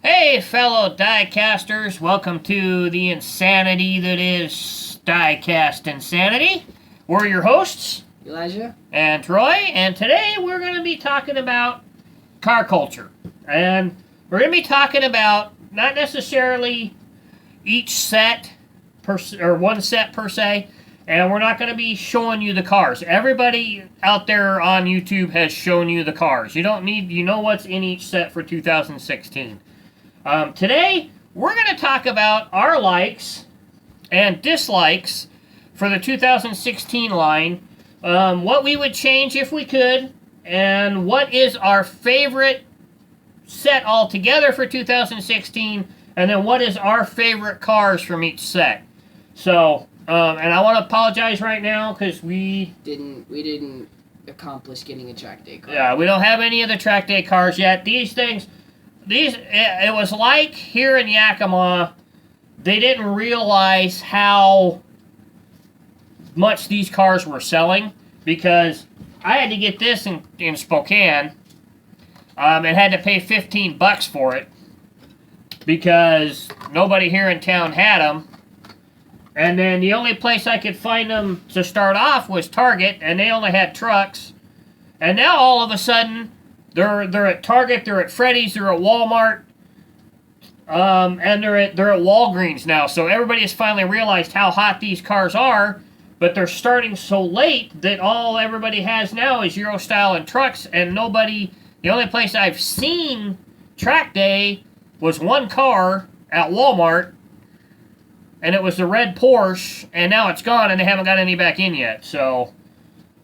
Hey, fellow diecasters, welcome to the insanity that is Diecast Insanity. We're your hosts, Elijah? and Troy, and today we're going to be talking about car culture. And we're going to be talking about not necessarily each set, or one set per se, and we're not going to be showing you the cars. Everybody out there on YouTube has shown you the cars. You know what's in each set for 2016. Today, we're going to talk about our likes and dislikes for the 2016 line, what we would change if we could, and what is our favorite set altogether for 2016, and then what is our favorite cars from each set. So, and I want to apologize right now because we didn't accomplish getting a track day car. Yeah, we don't have any of the track day cars yet. It was like here in Yakima, they didn't realize how much these cars were selling, because I had to get this in Spokane, and had to pay $15 for it because nobody here in town had them. And then the only place I could find them to start off was Target, and they only had trucks. And now all of a sudden, they're at Target, they're at Freddy's, they're at Walmart, and they're at Walgreens now. So everybody has finally realized how hot these cars are, but they're starting so late that all everybody has now is Euro style and trucks, and nobody. The only place I've seen track day was one car at Walmart, and it was the red Porsche, and now it's gone, and they haven't got any back in yet. So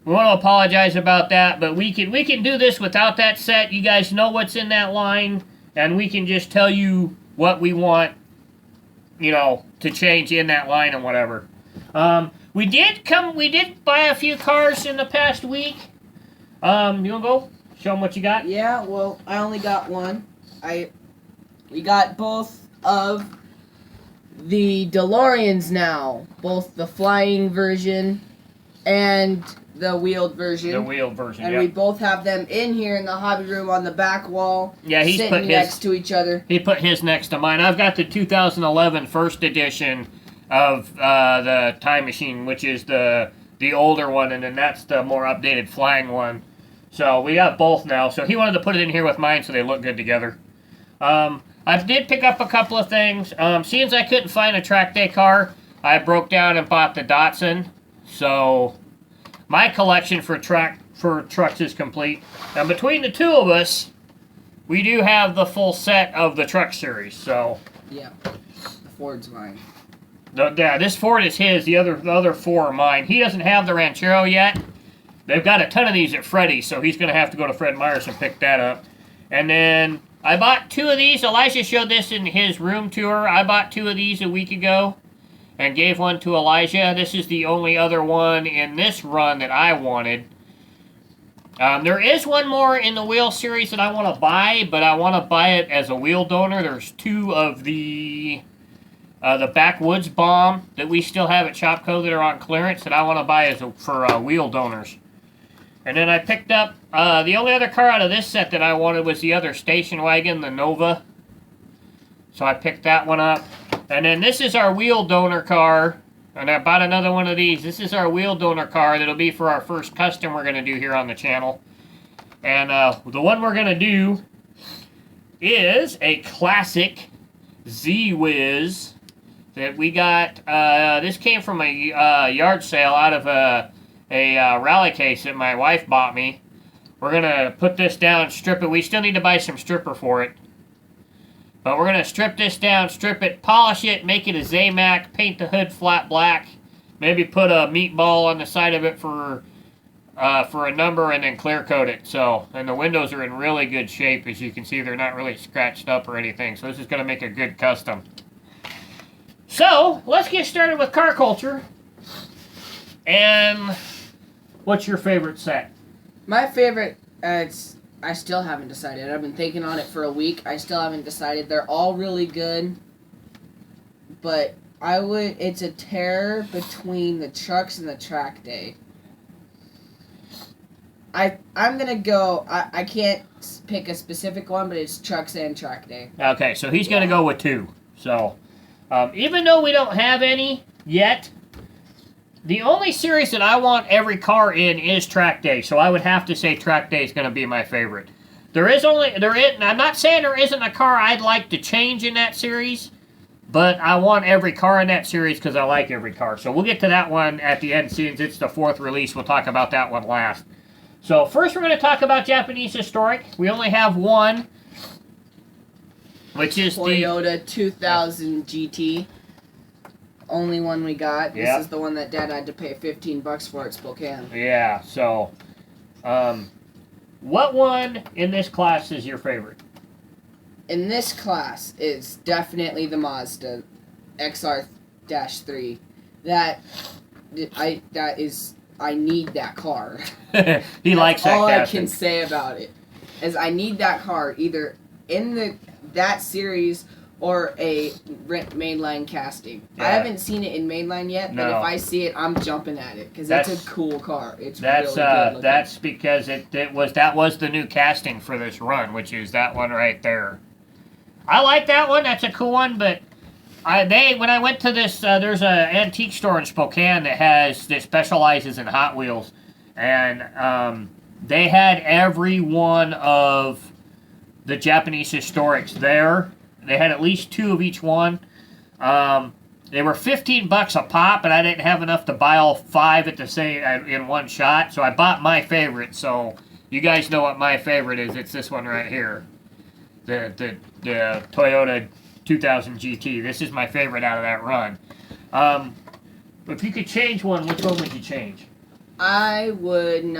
we want to apologize about that, but we can do this without that set. You guys know what's in that line, and we can just tell you what we want, to change in that line and whatever. We did buy a few cars in the past week. You want to go? Show them what you got? Yeah, well, I only got one. We got both of the DeLoreans now, both the flying version and the wheeled version. The wheeled version, and yep. we both have them in here in the hobby room on the back wall. Yeah, he's sitting put his next to each other. He put his next to mine. I've got the 2011 first edition of the Time Machine, which is the older one, and then that's the more updated flying one. So we got both now. So he wanted to put it in here with mine so they look good together. I did pick up a couple of things. Seeing as I couldn't find a track day car, I broke down and bought the Datsun. So my collection for trucks is complete. And between the two of us, we do have the full set of the truck series. So yeah, the Ford's mine. This Ford is his. The other four are mine. He doesn't have the Ranchero yet. They've got a ton of these at Freddy's, so he's going to have to go to Fred Meyer's and pick that up. And then I bought two of these. Elijah showed this in his room tour. I bought two of these a week ago and gave one to Elijah. This is the only other one in this run that I wanted. There is one more in the wheel series that I want to buy, but I want to buy it as a wheel donor. There's two of the Backwoods Bomb that we still have at Shopco that are on clearance that I want to buy for wheel donors. And then I picked up, the only other car out of this set that I wanted was the other station wagon, the Nova. So I picked that one up. And then this is our wheel donor car. And I bought another one of these. This is our wheel donor car that'll be for our first custom we're going to do here on the channel. And the one we're going to do is a classic Z-Wiz that we got. This came from a yard sale out of a rally case that my wife bought me. We're going to put this down, strip it. We still need to buy some stripper for it. But we're going to strip this down, strip it, polish it, make it a Zamac, paint the hood flat black, maybe put a meatball on the side of it for a number, and then clear coat it. So, and the windows are in really good shape. As you can see, they're not really scratched up or anything. So this is going to make a good custom. So, let's get started with car culture. And what's your favorite set? My favorite, I still haven't decided. I've been thinking on it for a week. I still haven't decided. They're all really good. But it's a tear between the trucks and the track day. I'm gonna go. I can't pick a specific one, but it's trucks and track day. Okay, so he's going to go with 2. So, even though we don't have any yet, the only series that I want every car in is track day. So I would have to say track day is going to be my favorite. I'm not saying there isn't a car I'd like to change in that series, but I want every car in that series because I like every car. So we'll get to that one at the end, since it's the 4th release. We'll talk about that one last. So first we're going to talk about Japanese historic. We only have one, which is Toyota 2000 GT. Only one we got. This Yep. is the one that Dad had to pay $15 for at Spokane. Yeah, so what one in this class is your favorite? In this class is definitely the Mazda XR-3. I need that car. He likes that all casting. I can say about it is I need that car either in that series or a mainline casting. Yeah. I haven't seen it in mainline yet, but No. if I see it, I'm jumping at it because it's a cool car. It's That's really good looking. that's because that was the new casting for this run, which is that one right there. I like that one. That's a cool one, but when I went to this, there's an antique store in Spokane that specializes in Hot Wheels, and they had every one of the Japanese historics there. They had at least 2 of each one. They were $15 a pop, but I didn't have enough to buy all 5 at the same in one shot, so I bought my favorite. So you guys know what my favorite is. It's this one right here, the Toyota 2000 GT. This is my favorite out of that run. If you could change one, which one would you change? I wouldn't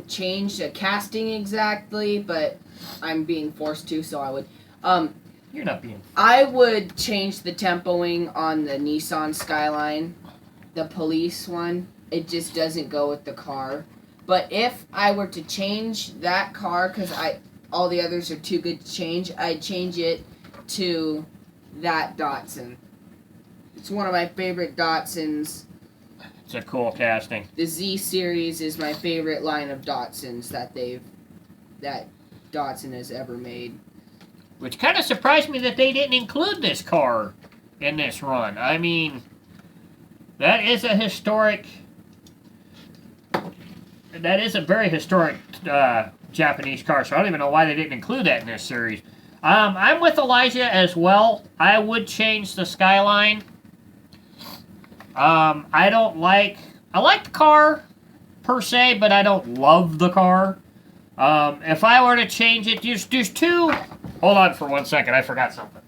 change the casting exactly, but I'm being forced to, so I would. You're not being. I would change the tempoing on the Nissan Skyline, the police one. It just doesn't go with the car. But if I were to change that car, because all the others are too good to change, I'd change it to that Datsun. It's one of my favorite Datsuns. It's a cool casting. The Z series is my favorite line of Datsuns that Datsun has ever made. Which kind of surprised me that they didn't include this car in this run. I mean, that is a historic. That is a very historic Japanese car, so I don't even know why they didn't include that in this series. I'm with Elijah as well. I would change the Skyline. I like the car per se, but I don't love the car. If I were to change it, there's 2. Hold on for 1 second. I forgot something.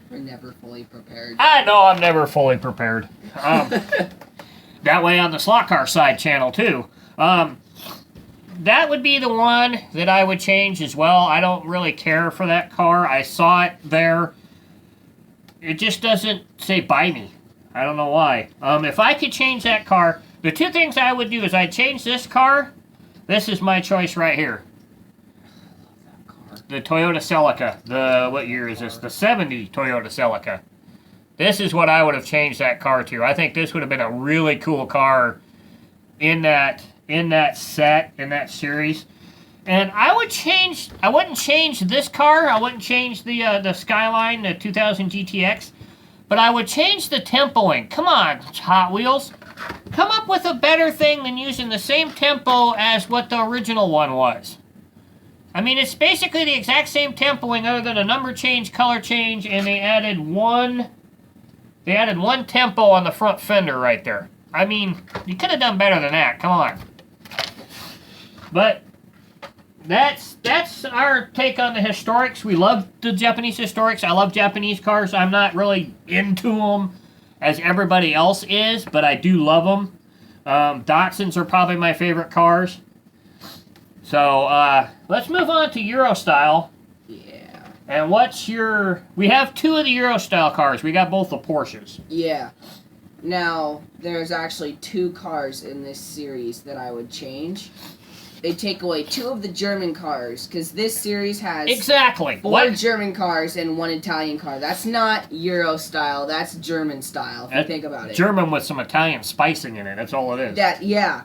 We're never fully prepared. I know I'm never fully prepared. That way on the Slot Car Side channel, too. That would be the one that I would change as well. I don't really care for that car. I saw it there. It just doesn't say buy me. I don't know why. If I could change that car, the 2 things I would do is I'd change this car. This is my choice right here. The Toyota Celica. What year is this? The 70 Toyota Celica. This is what I would have changed that car to. I think this would have been a really cool car in that set, in that series. And I wouldn't change this car. I wouldn't change the Skyline, the 2000 GTX. But I would change the tempoing. Come on, Hot Wheels. Come up with a better thing than using the same tempo as what the original one was. I mean, it's basically the exact same tempoing other than a number change, color change, and they added one tempo on the front fender right there. I mean, you could have done better than that. Come on. But that's our take on the historics. We love the Japanese historics. I love Japanese cars. I'm not really into them as everybody else is, but I do love them. Datsuns are probably my favorite cars. So let's move on to Euro style. Yeah. And we have 2 of the Euro style cars. We got both the Porsches. Yeah. Now, there's actually 2 cars in this series that I would change. they take away 2 of the German cars, because this series has Exactly. 4 What? German cars and 1 Italian car. That's not Euro style. That's German style. If you think about it. German with some Italian spicing in it. That's all it is. Yeah.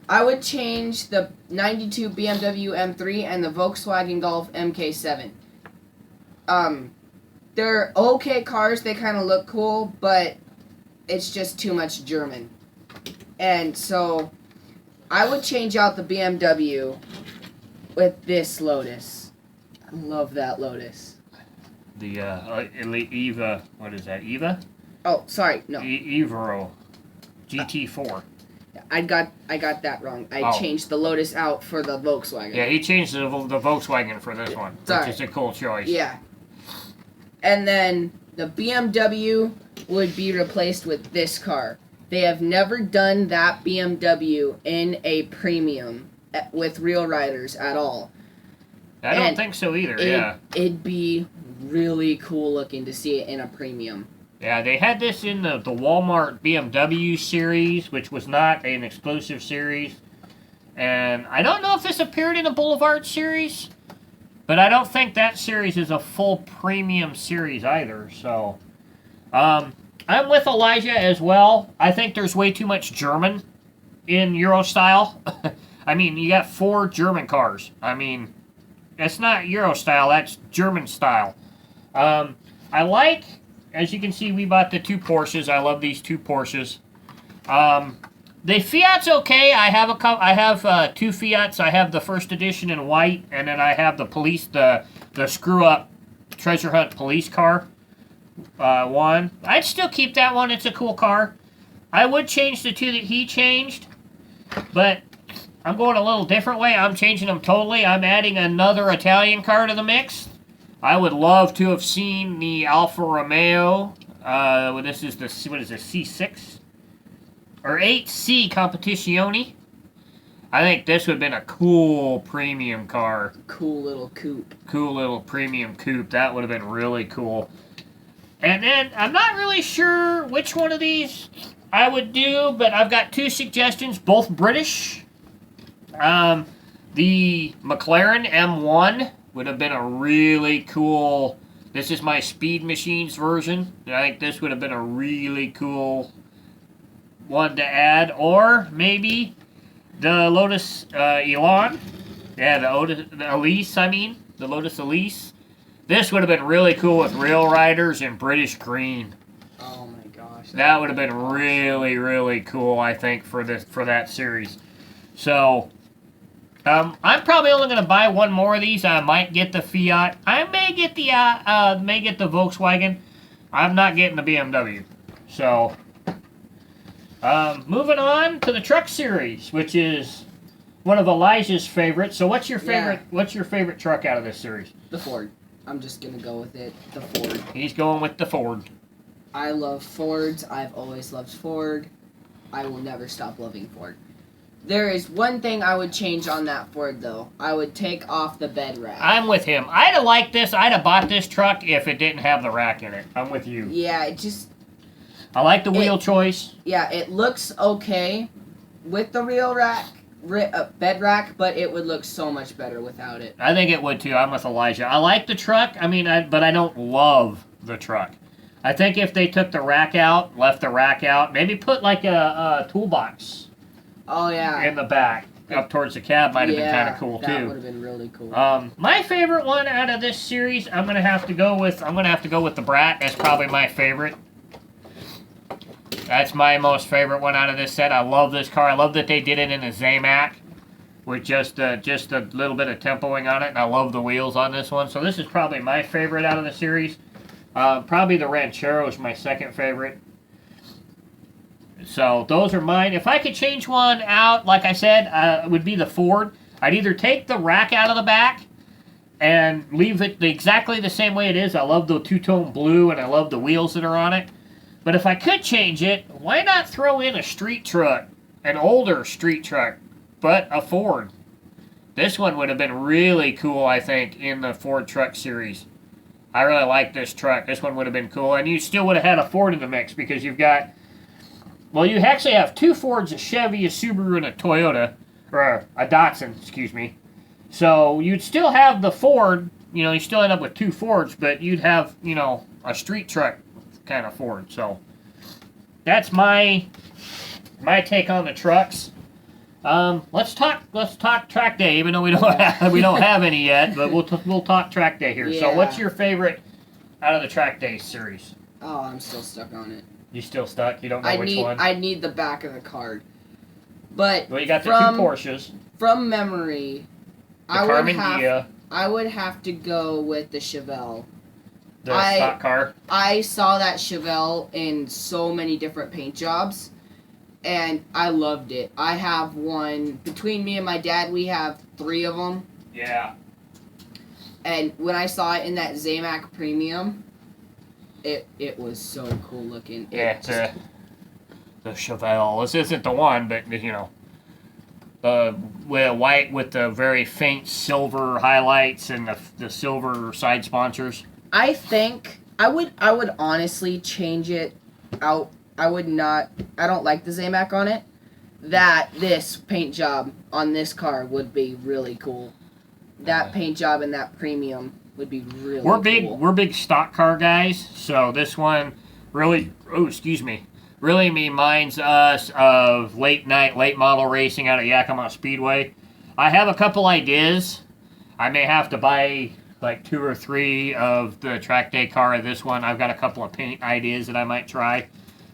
I would change the 92 BMW M3 and the Volkswagen Golf MK7. They're okay cars. They kind of look cool, but it's just too much German. And so I would change out the BMW with this Lotus. I love that Lotus. The Eva. What is that? Eva? Oh, sorry, no. Evero. GT4. I got that wrong. I Oh. changed the Lotus out for the Volkswagen. Yeah, he changed the Volkswagen for this one, Sorry. which is a cool choice. Yeah. And then the BMW would be replaced with this car. They have never done that BMW in a premium with real riders at all. I don't And think so either, yeah. It'd be really cool looking to see it in a premium. Yeah, they had this in the Walmart BMW series, which was not an exclusive series. And I don't know if this appeared in the Boulevard series, but I don't think that series is a full premium series either. So, I'm with Elijah as well. I think there's way too much German in Euro style. I mean, you got 4 German cars. I mean, that's not Euro style, that's German style. I like, as you can see, we bought the 2 Porsches. I love these 2 Porsches. The Fiat's okay. I have 2 Fiats. I have the first edition in white, and then I have the screw up treasure hunt police car one. I'd still keep that one. It's a cool car. I would change the 2 that he changed, but I'm going a little different way. I'm changing them totally. I'm adding another Italian car to the mix. I would love to have seen the Alfa Romeo. This is the, what is this, C6? Or 8C Competizione. I think this would have been a cool premium car. Cool little coupe. Cool little premium coupe. That would have been really cool. And then, I'm not really sure which one of these I would do, but I've got 2 suggestions, both British. The McLaren M1 would have been a really cool... This is my Speed Machines version. I think this would have been a really cool one to add. Or maybe the Lotus Elan. Yeah, the Elise, I mean. The Lotus Elise. This would have been really cool with Real Riders in British green. Oh my gosh. That would have been really, really cool, I think, for that series. So, I'm probably only going to buy 1 more of these. I might get the Fiat. I may get the Volkswagen. I'm not getting the BMW. So, moving on to the truck series, which is one of Elijah's favorites. So, what's your favorite? Yeah. What's your favorite truck out of this series? The Ford. I'm just gonna go with it. The Ford. He's going with the Ford. I love Fords. I've always loved Ford. I will never stop loving Ford. There is one thing I would change on that Ford, though. I would take off the bed rack. I'm with him. I'd have liked this. I'd have bought this truck if it didn't have the rack in it. I'm with you. Yeah, it just... I like the wheel choice. Yeah, it looks okay with the real rack, bed rack, but it would look so much better without it. I think it would too. I'm with Elijah. I like the truck. I mean, but I don't love the truck. I think if they took the rack out, left the rack out, maybe put like a toolbox Oh, yeah. in the back up towards the cab might have been kind of cool that would too. have been really cool. My favorite one out of this series, I'm gonna have to go with the Brat. That's probably my favorite. That's my most favorite one out of this set. I love this car. I love that they did it in a Zamac with just a little bit of tempoing on it, and I love the wheels on this one. So this is probably my favorite out of the series. Probably the Ranchero is my second favorite. So those are mine. If I could change one out, like I said, it would be the Ford. I'd either take the rack out of the back and leave it exactly the same way it is. I love the two-tone blue, and I love the wheels that are on it. But if I could change it, why not throw in a street truck, an older street truck, but a Ford? This one would have been really cool, I think, in the Ford truck series. I really like this truck. This one would have been cool. And you still would have had a Ford in the mix because you've got... Well, you actually have 2 Fords, a Chevy, a Subaru, and a Toyota. or a Datsun, excuse me. So you'd still have the Ford, you still end up with two Fords, but you'd have, a street truck kind of Ford. So that's my take on the trucks. Let's talk track day, even though we don't have any yet, but we'll talk track day here. So Yeah. what's your favorite out of the track day series? Oh, I'm still stuck on it. You still stuck? You don't know which one? I need the back of the card. But Well, you got the two Porsches. From memory, The Carmen Ghia, I would have to go with the Chevelle. the stock car. I saw that Chevelle in so many different paint jobs, and I loved it. I have one. Between me and my dad, we have 3 of them. Yeah. And when I saw it in that Zamac Premium, it was so cool looking. Yeah, the Chevelle. This isn't the one, but the white with the very faint silver highlights and the silver side sponsors. I think I would honestly change it out. I would not. I don't like the Zamac on it. This paint job on this car would be really cool. That paint job and that premium would be really cool. We're big stock car guys, so this one really reminds us of late model racing out at Yakima Speedway. I have a couple ideas. I may have to buy like 2 or 3 of the track day car of this one. I've got a couple of paint ideas that I might try,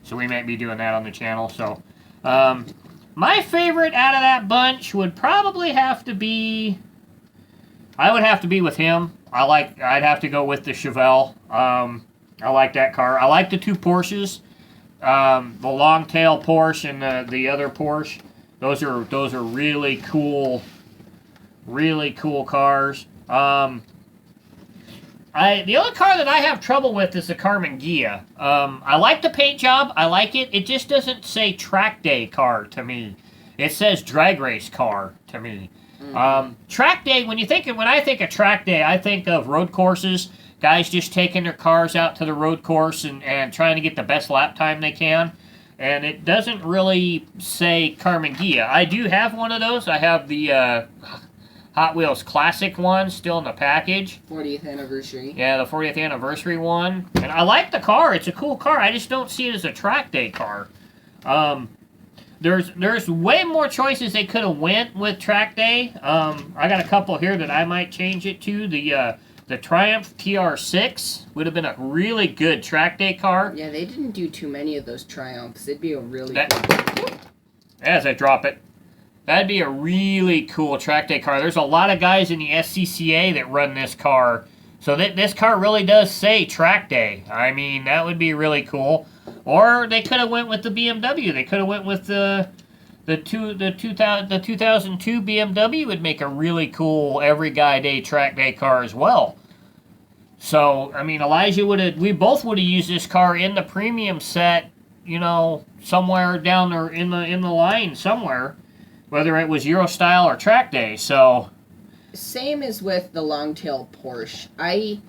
so we might be doing that on the channel. So my favorite out of that bunch would probably have to be, I would have to be with him. I'd have to go with the Chevelle. I like that car. I like the 2 Porsches. The long tail Porsche and the other Porsche. Those are really cool cars. The only car that I have trouble with is the Carmen Ghia. I like the paint job. I like it. It just doesn't say track day car to me. It says drag race car to me. Track day, when I think of track day, I think of road courses. Guys just taking their cars out to the road course and trying to get the best lap time they can. And it doesn't really say Carmen Ghia. I do have one of those. I have the Hot Wheels Classic one still in the package. 40th anniversary. Yeah, the 40th anniversary one. And I like the car. It's a cool car. I just don't see it as a track day car. There's way more choices they could have went with track day. I got a couple here that I might change it to. The Triumph TR6 would have been a really good track day car. Yeah, they didn't do too many of those Triumphs. It'd be a really As I drop it. That'd be a really cool track day car. There's a lot of guys in the SCCA that run this car. So this car really does say track day. I mean, that would be really cool. Or they could have went with the BMW. They could have went with the 2002 BMW would make a really cool every guy day track day car as well. So, I mean, we both would have used this car in the premium set, somewhere down there in the line somewhere, whether it was Euro style or track day. So, same as with the long-tail Porsche.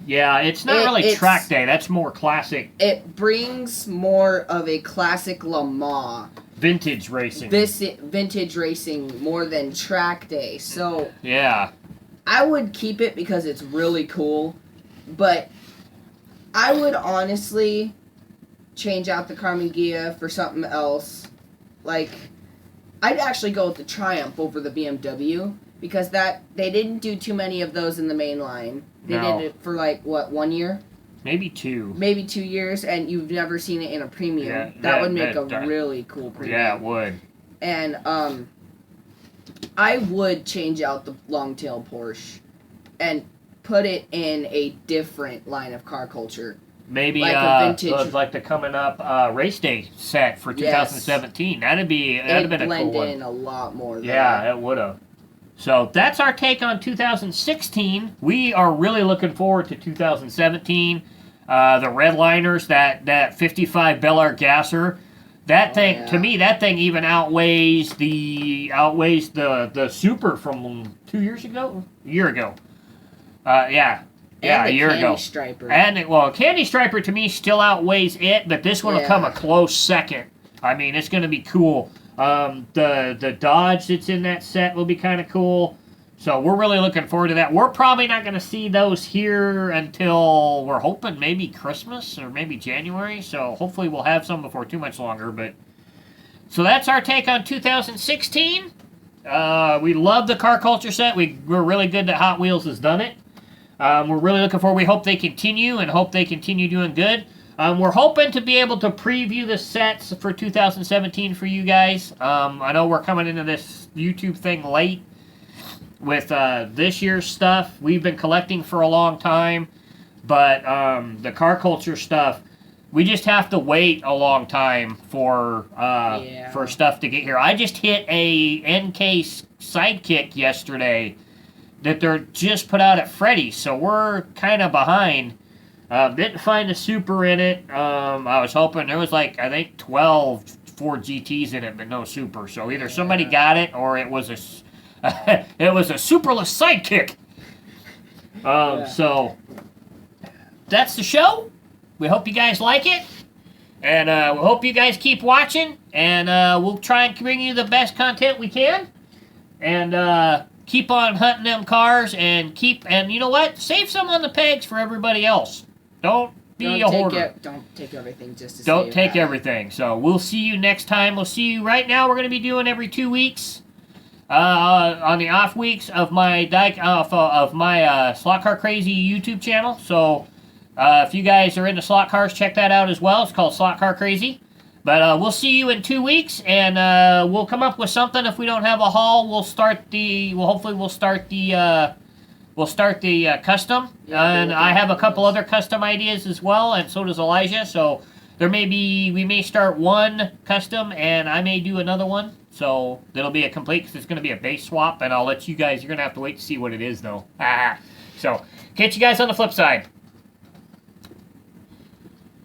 It's not really track day. That's more classic. It brings more of a classic Le Mans. Vintage racing. Vintage racing more than track day. So, yeah. I would keep it because it's really cool. But I would honestly change out the Carmen Ghia for something else. Like, I'd actually go with the Triumph over the BMW. Because they didn't do too many of those in the main line. They did it for 1 year? Maybe 2. Maybe 2 years, and you've never seen it in a premium. Yeah, that would make a really cool premium. Yeah, it would. And I would change out the long-tail Porsche and put it in a different line of car culture. Maybe like a vintage, like the coming up race day set for 2017. That'd have been a cool one. It'd blend in a lot more. Yeah, it would have. So that's our take on 2016. We are really looking forward to 2017. The Redliners, that 55 Bel Air Gasser, that thing to me, that thing even outweighs the Super from 2 years ago, a year ago. A year ago. Striper. Candy Striper to me still outweighs it, but this one will come a close second. I mean, it's going to be cool. The Dodge that's in that set will be kind of cool. So we're really looking forward to that. We're probably not going to see those here until we're hoping maybe Christmas or maybe January. So hopefully we'll have some before too much longer. But so that's our take on 2016. We love the car culture set. We're really good that Hot Wheels has done it. We're really looking forward. We hope they continue and hope they continue doing good. We're hoping to be able to preview the sets for 2017 for you guys. I know we're coming into this YouTube thing late with this year's stuff. We've been collecting for a long time, but the car culture stuff, we just have to wait a long time for stuff to get here. I just hit a NK Sidekick yesterday that they're just put out at Freddy's, so we're kind of behind. Didn't find a Super in it. I was hoping there was like, I think 12 Ford GTs in it, but no Super. So either somebody got it or it was a it was a Superless Sidekick. So that's the show. We hope you guys like it, and we hope you guys keep watching. And we'll try and bring you the best content we can, and keep on hunting them cars, and you know what? Save some on the pegs for everybody else. Don't be a hoarder. Don't take everything just to Don't save take that. everything. So we'll see you next time. We'll see you right now. We're going to be doing every 2 weeks. On the off weeks of my Slot Car Crazy YouTube channel. So if you guys are into slot cars, check that out as well. It's called Slot Car Crazy. But we'll see you in 2 weeks, and we'll come up with something. If we don't have a haul, we'll start the custom. And I have a couple other custom ideas as well, and so does Elijah. So we may start one custom, and I may do another one. So it'll be a complete, because it's going to be a base swap, and I'll let you guys, you're going to have to wait to see what it is, though. So catch you guys on the flip side.